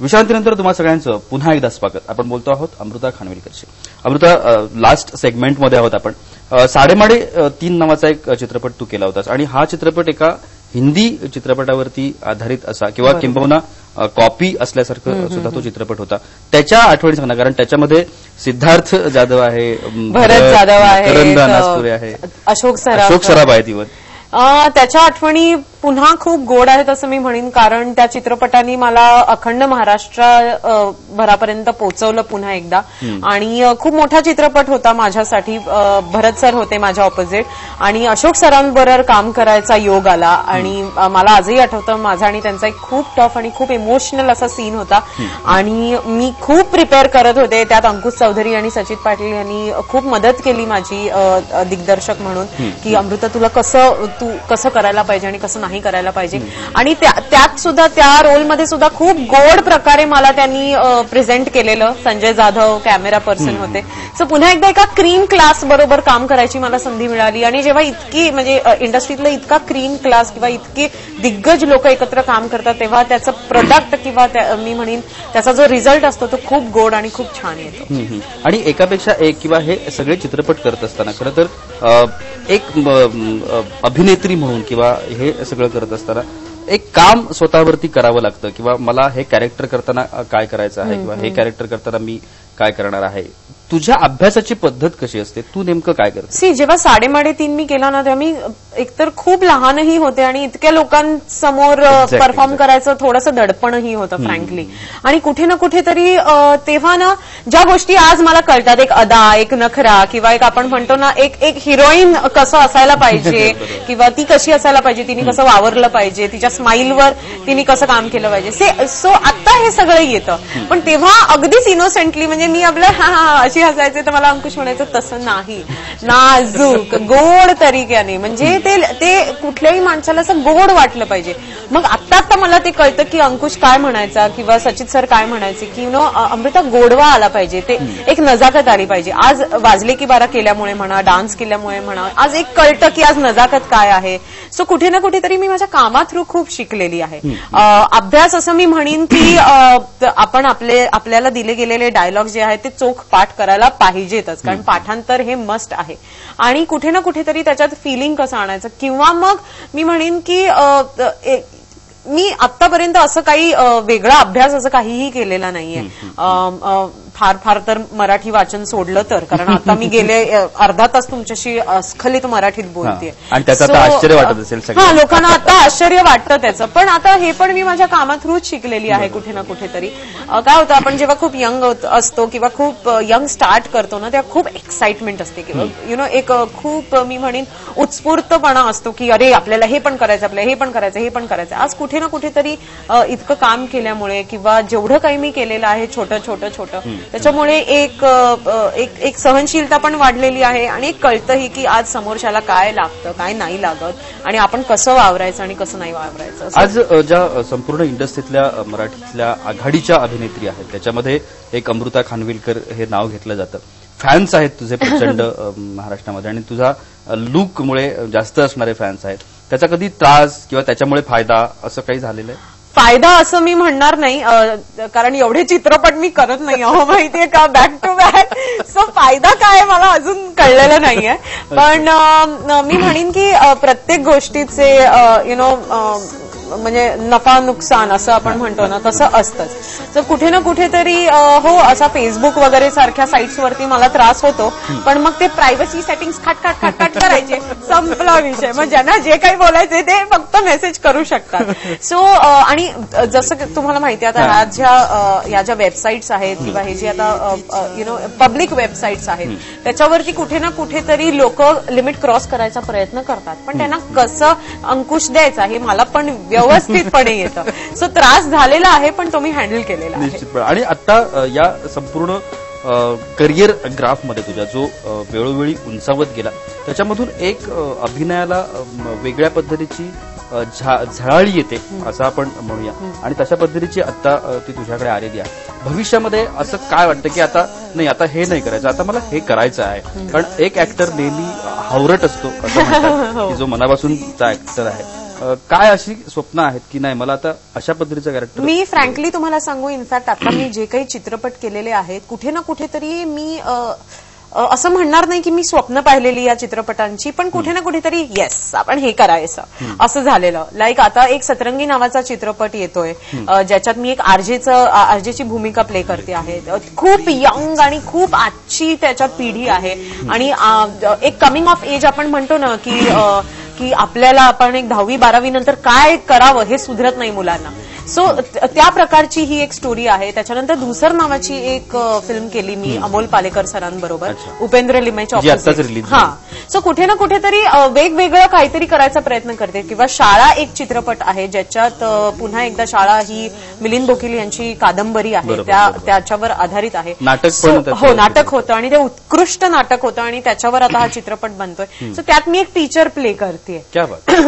विश्रांतीनंतर तुम्हा सगळ्यांचं पुन्हा एकदा स्वागत. आपण बोलतो आहोत अमृता खानविलकरशी. अमृता, लास्ट सेगमेंटमध्ये आहोत आपण. साडेमाडे 3 नावाचा एक चित्रपट तू केला होतास आणि हा चित्रपट एका हिंदी चित्रपटावरती आधारित असा किंवा किंबहुना कॉपी असल्यासारखं सुद्धा तो चित्रपट होता. त्याच्या आठवणी सांगा, कारण त्याच्यामध्ये सिद्धार्थ जाधव आहे, भरत जाधव आहे, करंदा नासपुरे आहे, अशोक सराफ आहे. इव्हन त्याच्या आठवणी पुन्हा खूप गोड आहेत असं मी म्हणेन, कारण त्या चित्रपटाने मला अखंड महाराष्ट्रभरापर्यंत पोहोचवलं पुन्हा एकदा. आणि खूप मोठा चित्रपट होता माझ्यासाठी. भरत सर होते माझ्या ऑपोजिट आणि अशोक सरांबरोबर काम करायचा योग आला. आणि मला आजही आठवतं माझा आणि त्यांचा एक खूप टफ आणि खूप इमोशनल असा सीन होता आणि मी खूप प्रिपेअर करत होते. त्यात अंकुश चौधरी आणि सचित पाटील यांनी खूप मदत केली माझी दिग्दर्शक म्हणून, की अमृता तुला तू कसं करायला पाहिजे आणि कसं नाही करायला पाहिजे. आणि त्यात सुद्धा त्या रोलमध्ये सुद्धा खूप गोड प्रकारे मला त्यांनी प्रेझेंट केलेलं. संजय जाधव कॅमेरा पर्सन होते. सो पुन्हा एकदा एका क्रीम क्लास बरोबर काम करायची मला संधी मिळाली. आणि जेव्हा इतकी म्हणजे इंडस्ट्रीतलं इतका क्रीम क्लास किंवा इतकी दिग्गज लोक एकत्र काम करतात तेव्हा त्याचं प्रोडक्ट किंवा मी म्हणेन त्याचा जो रिझल्ट असतो तो खूप गोड आणि खूप छान येतो. आणि एकापेक्षा एक किंवा हे सगळे चित्रपट करत असताना खरं तर एक अभिनेत्री म्हणून किंवा हे सगळं करत असताना एक काम स्वतःवरती करावं लागतं, किंवा मला हे कॅरेक्टर करताना काय करायचं आहे किंवा हे कॅरेक्टर करताना मी काय करणार आहे. तुझ्या अभ्यासाची पद्धत कशी असते, तू नेमकं काय करते? जेव्हा 3.5 मी केला ना तेव्हा मी एकतर खूप लहानही होते आणि इतक्या लोकांसमोर परफॉर्म करायचं थोडंसं दडपणही होतं फ्रँकली. आणि कुठे ना कुठेतरी तेव्हा ना ज्या गोष्टी आज मला कळतात, एक अदा, एक नखरा किंवा एक आपण म्हणतो ना एक हिरोईन कसं असायला पाहिजे किंवा ती कशी असायला पाहिजे, तिने कसं वावरलं पाहिजे, तिच्या स्माईलवर तिने कसं काम केलं पाहिजे. सो आता हे सगळं येतं. पण तेव्हा अगदीच इनोसेंटली म्हणजे मी आपलं अशी हसायचे तर मला अंकुश म्हणायचं तसं नाही, नाजूक गोड तरीक्याने, म्हणजे ते कुठल्याही माणसाला असं गोड वाटलं पाहिजे. मग आता मला ते कळतं की अंकुश काय म्हणायचा किंवा सचित सर काय म्हणायचे की अमृता गोडवा आला पाहिजे, ते एक नजाकत आली पाहिजे. आज वाजले की बारा केल्यामुळे म्हणा, डान्स केल्यामुळे म्हणा, आज एक कळतं की आज नजाकत काय आहे. सो कुठे ना कुठेतरी मी माझ्या कामा थ्रू खूप शिकलेली आहे. अभ्यास असं मी म्हणेन की आपण आपल्याला दिले गेलेले डायलॉग जे आहेत ते चोख पाठ करायला पाहिजेतच, कारण पाठांतर हे मस्ट आहे. आणि कुठे ना कुठेतरी त्याच्यात फिलिंग कसं आणायचं, किंवा मग मी म्हणेन की मी आतापर्यंत असं काही वेगळा अभ्यास असं काहीही केलेला नाहीये. फार तर मराठी वाचन सोडलं तर, कारण आता मी गेले अर्धा तास तुमच्याशी स्खलित मराठीत बोलतेय आणि त्याचं आश्चर्य वाटत असेल. लोकांना आता आश्चर्य वाटतं त्याचं, पण आता हे पण मी माझ्या कामा थ्रूच शिकलेली आहे. कुठे ना कुठेतरी काय होतं, आपण जेव्हा खूप यंग असतो किंवा खूप यंग स्टार्ट करतो ना तेव्हा खूप एक्साइटमेंट असते किंवा एक खूप मी म्हणेन उत्स्फूर्तपणा असतो की अरे आपल्याला हे पण करायचं, आपल्याला हे पण करायचं, हे पण करायचं. आज कुठे ना कुठेतरी इतकं काम केल्यामुळे किंवा जेवढं काही मी केलेलं आहे छोटं छोटं छोटं, त्याच्यामुळे एक सहनशीलता पण वाढलेली आहे आणि एक कळतंही की आज समोरच्याला काय लागतं, काय नाही लागत आणि आपण कसं वावरायचं आणि कसं नाही वावरायचं. आज ज्या संपूर्ण इंडस्ट्रीतल्या मराठीतल्या आघाडीच्या अभिनेत्री आहेत त्याच्यामध्ये एक अमृता खानविलकर हे नाव घेतलं जातं. फॅन्स आहेत तुझे प्रचंड महाराष्ट्रामध्ये आणि तुझा लुकमुळे जास्त असणारे फॅन्स आहेत. त्याचा कधी त्रास किंवा त्याच्यामुळे फायदा असं काही झालेलं आहे? फायदा असं मी म्हणणार नाही, कारण एवढे चित्रपट मी करत नाही आहो माहितीये का, बॅक टू बॅक. सो फायदा काय मला अजून कळलेलं नाहीये. पण मी म्हणेन की प्रत्येक गोष्टीचे म्हणजे नफा नुकसान असं आपण म्हणतो ना तसं असतंच. तर कुठे ना कुठेतरी हो असा फेसबुक वगैरे सारख्या साईट्सवरती मला त्रास होतो, पण मग ते प्रायव्हसी सेटिंग्स खाट करायचे, संपला विषय. मग ज्यांना जे काही बोलायचे ते फक्त मेसेज करू शकतात. सो आणि जसं तुम्हाला माहिती आहे आता ह्या ज्या वेबसाईट्स आहेत किंवा हे जे आता पब्लिक वेबसाईट्स आहेत त्याच्यावरती कुठे ना कुठेतरी लोक लिमिट क्रॉस करायचा प्रयत्न करतात, पण त्यांना कसं अंकुश द्यायचा हे मला पण व्यवस्थितपणे येतं. सो त्रास झालेला आहे पण तो मी हँडल केलेला आहे निश्चितपणे. आणि आता या संपूर्ण करिअर ग्राफमध्ये तुझ्या जो वेळोवेळी उंचावत गेला त्याच्यामधून एक अभिनयाला वेगळ्या पद्धतीची झळाळी येते असं आपण म्हणूया, आणि तशा पद्धतीची आता ती तुझ्याकडे आलेली आहे. भविष्यामध्ये असं काय वाटतं की आता हे नाही करायचं, आता मला हे करायचं आहे? कारण एक ऍक्टर नेहमी हावरट असतो असं म्हणतात की जो मनापासूनचा ऍक्टर आहे, काय अशी स्वप्न आहेत की नाही मला आता अशा पद्धतीचं कॅरेक्टर? मी फ्रँकली तुम्हाला सांगू, इनफॅक्ट आता मी जे काही चित्रपट केलेले आहेत कुठे ना कुठेतरी मी असं म्हणणार नाही की मी स्वप्न पाहिलेली या चित्रपटांची, पण कुठे ना कुठेतरी येस आपण हे करायचं असं झालेलं. लाईक आता एक सतरंगी नावाचा चित्रपट येतोय ज्याच्यात मी एक आरजेची भूमिका प्ले करते आहे. खूप यंग आणि खूप आजची त्याच्यात पिढी आहे आणि एक कमिंग ऑफ एज आपण म्हणतो ना की आपल्याला आपण एक 10वी-12वी नंतर काय करावं हे सुधरत नाही मुलांना. सो त्या प्रकारची ही एक स्टोरी आहे. त्याच्यानंतर धुसर नावाची एक फिल्म केली मी अमोल पालेकर सरांबरोबर, उपेंद्र लिमयच्या ऑपोजिट. हा, सो कुठे ना कुठेतरी वेगवेगळं काहीतरी करायचा प्रयत्न करते. किंवा शाळा एक चित्रपट आहे ज्याच्यात पुन्हा एकदा शाळा ही मिलिंद बोकील यांची कादंबरी आहे, त्याच्यावर आधारित आहे. हो, नाटक होतं आणि ते उत्कृष्ट नाटक होतं आणि त्याच्यावर आता हा चित्रपट बनतोय. सो त्यात मी एक टीचर प्ले करते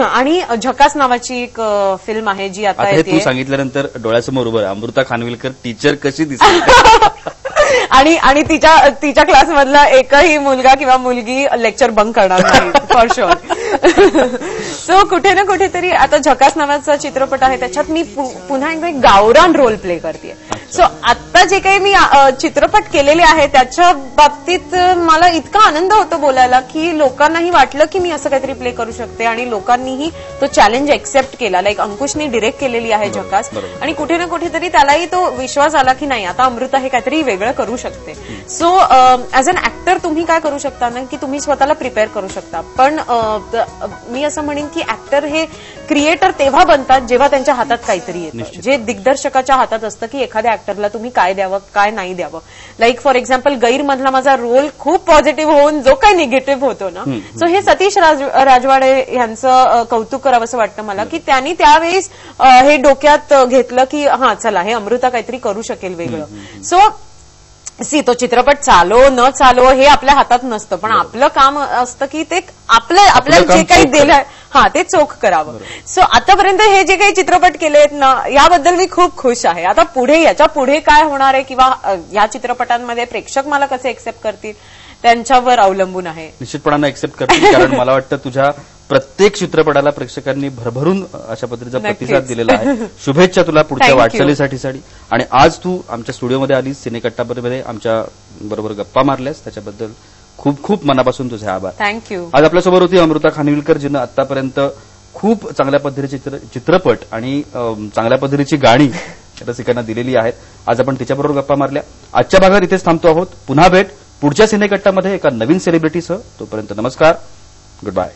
आणि झकास नावाची एक फिल्म आहे जी आता येते. सांगितल्यानंतर डोळ्यासमोर उभं अमृता खानविलकर टीचर कशी दिसते आणि तिच्या क्लासमधला एकही मुलगा किंवा मुलगी लेक्चर बंक करणार नाही फॉर शुअर. सो कुठे ना कुठेतरी आता झकास नावाचा चित्रपट आहे त्याच्यात मी पुन्हा एकदा एक गावरान रोल प्ले करते. सो आता जे काही मी चित्रपट केलेले आहे त्याच्या बाबतीत मला इतका आनंद होतो बोलायला की लोकांनाही वाटलं की मी असं काहीतरी प्ले करू शकते आणि लोकांनीही तो चॅलेंज एक्सेप्ट केला. लाईक अंकुशनी डिरेक्ट केलेली आहे झकास आणि कुठे ना कुठेतरी त्यालाही तो विश्वास आला की नाही आता अमृता हे काहीतरी वेगळं करू शकते. सो ॲज अन ऍक्टर तुम्ही काय करू शकता ना की तुम्ही स्वतःला प्रिपेअर करू शकता, पण मी असं म्हणेन की ऍक्टर हे क्रिएटर तेव्हा बनतात जेव्हा त्यांच्या हातात काहीतरी येतं, जे दिग्दर्शकाच्या हातात असतं की एखाद्या ऍक्टरला तुम्ही काय द्यावं काय नाही द्यावं. लाईक फॉर एक्झाम्पल गैरमधला माझा रोल खूप पॉझिटिव्ह होऊन जो काही निगेटिव्ह होतो ना, सो हे सतीश राजवाडे यांचं कौतुक करावं असं वाटतं मला की त्यांनी त्यावेळेस हे डोक्यात घेतलं की हा चला हे अमृता काहीतरी करू शकेल वेगळं. सो तो चित्रपट चालो न चालो हे आपल्या हातात नसतं, पण आपलं काम असतं की ते आपल्याला जे काही दिलंय ते चोख करावं. सो आतापर्यंत हे जे काही चित्रपट केलेत ना याबद्दल मी खूप खुश आहे. आता पुढे याच्या पुढे काय होणार आहे किंवा या चित्रपटांमध्ये प्रेक्षक मला कसे एक्सेप्ट करतील त्यांच्यावर अवलंबून आहे. निश्चितपणाने एक्सेप्ट करतील, कारण मला वाटतं तुझ्या प्रत्येक चित्रपटाला प्रेक्षकांनी भरभरून अशा पद्धतीचा प्रतिसाद दिलेला आहे. शुभेच्छा तुला पुढच्या वाटचालीसाठी. आणि आज तू आमच्या स्टुडिओमध्ये आलीस, सिनेकट्टामध्ये आमच्या बरोबर गप्पा मारल्यास त्याच्याबद्दल खूप खूप मनापासून तुझे आभार. थँक्यू. आज आपल्यासोबत होती अमृता खानविलकर, जिनं आतापर्यंत खूप चांगल्या पद्धतीचे चित्रपट आणि चांगल्या पद्धतीची गाणी रसिकांना दिलेली आहेत. आज आपण तिच्याबरोबर गप्पा मारल्या. आजच्या भागात इथेच थांबतो आहोत. पुन्हा भेट पुढच्या सिनेकट्टामध्ये एका नवीन सेलिब्रिटीसह. तोपर्यंत नमस्कार, गुड बाय.